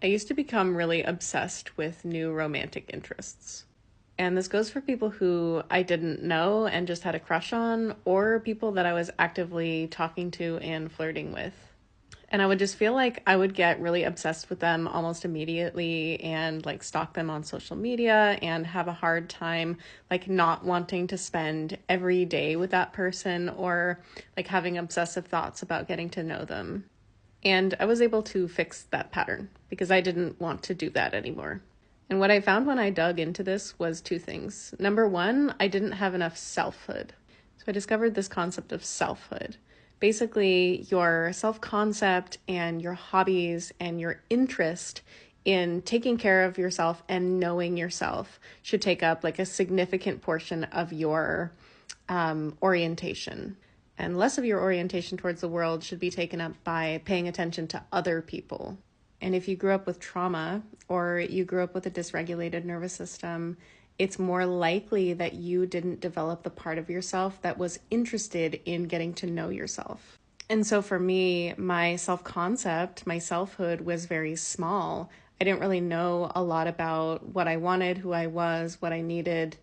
I used to become really obsessed with new romantic interests. And this goes for people who I didn't know and just had a crush on, or people that I was actively talking to and flirting with. And I would just feel like I would get really obsessed with them almost immediately and like stalk them on social media and have a hard time like not wanting to spend every day with that person or like having obsessive thoughts about getting to know them. And I was able to fix that pattern because I didn't want to do that anymore. And what I found when I dug into this was two things. Number one, I didn't have enough selfhood. So I discovered this concept of selfhood. Basically, your self-concept and your hobbies and your interest in taking care of yourself and knowing yourself should take up like a significant portion of your orientation. And less of your orientation towards the world should be taken up by paying attention to other people. And if you grew up with trauma or you grew up with a dysregulated nervous system, it's more likely that you didn't develop the part of yourself that was interested in getting to know yourself. And so for me, my self-concept, my selfhood was very small. I didn't really know a lot about what I wanted, who I was, what I needed,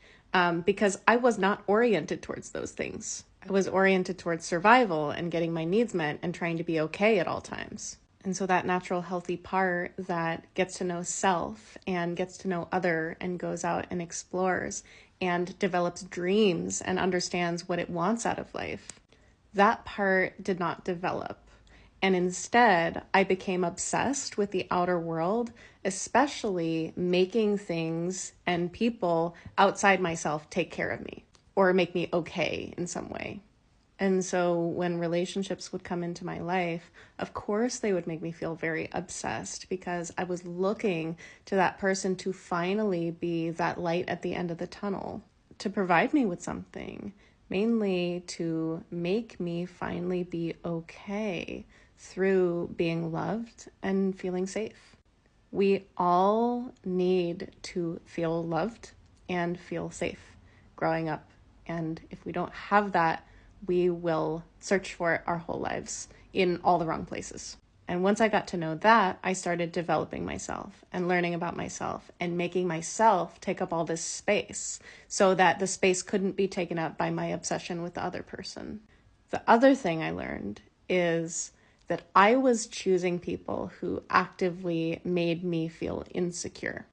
because I was not oriented towards those things. I was oriented towards survival and getting my needs met and trying to be okay at all times. And so that natural healthy part that gets to know self and gets to know other and goes out and explores and develops dreams and understands what it wants out of life, that part did not develop. And instead, I became obsessed with the outer world, especially making things and people outside myself take care of me or make me okay in some way. And so when relationships would come into my life, of course they would make me feel very obsessed because I was looking to that person to finally be that light at the end of the tunnel, to provide me with something, mainly to make me finally be okay through being loved and feeling safe. We all need to feel loved and feel safe growing up. And if we don't have that, we will search for it our whole lives in all the wrong places. And once I got to know that, I started developing myself and learning about myself and making myself take up all this space so that the space couldn't be taken up by my obsession with the other person. The other thing I learned is that I was choosing people who actively made me feel insecure.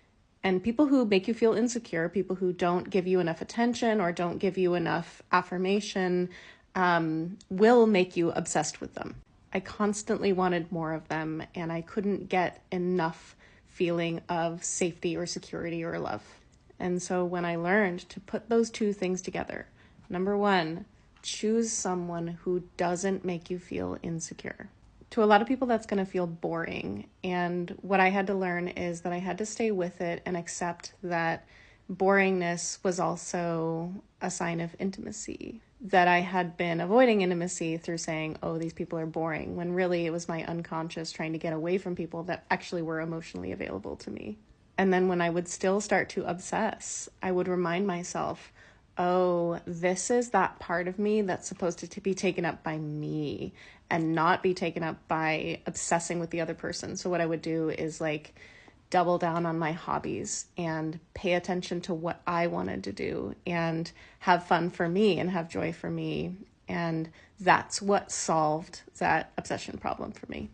And people who make you feel insecure, people who don't give you enough attention or don't give you enough affirmation, will make you obsessed with them. I constantly wanted more of them, and I couldn't get enough feeling of safety or security or love. And so when I learned to put those two things together, number one, choose someone who doesn't make you feel insecure. To a lot of people, that's going to feel boring. And what I had to learn is that I had to stay with it and accept that boringness was also a sign of intimacy. That I had been avoiding intimacy through saying, oh, these people are boring, when really it was my unconscious trying to get away from people that actually were emotionally available to me. And then when I would still start to obsess, I would remind myself, oh, this is that part of me that's supposed to be taken up by me and not be taken up by obsessing with the other person. So what I would do is like double down on my hobbies and pay attention to what I wanted to do and have fun for me and have joy for me. And that's what solved that obsession problem for me.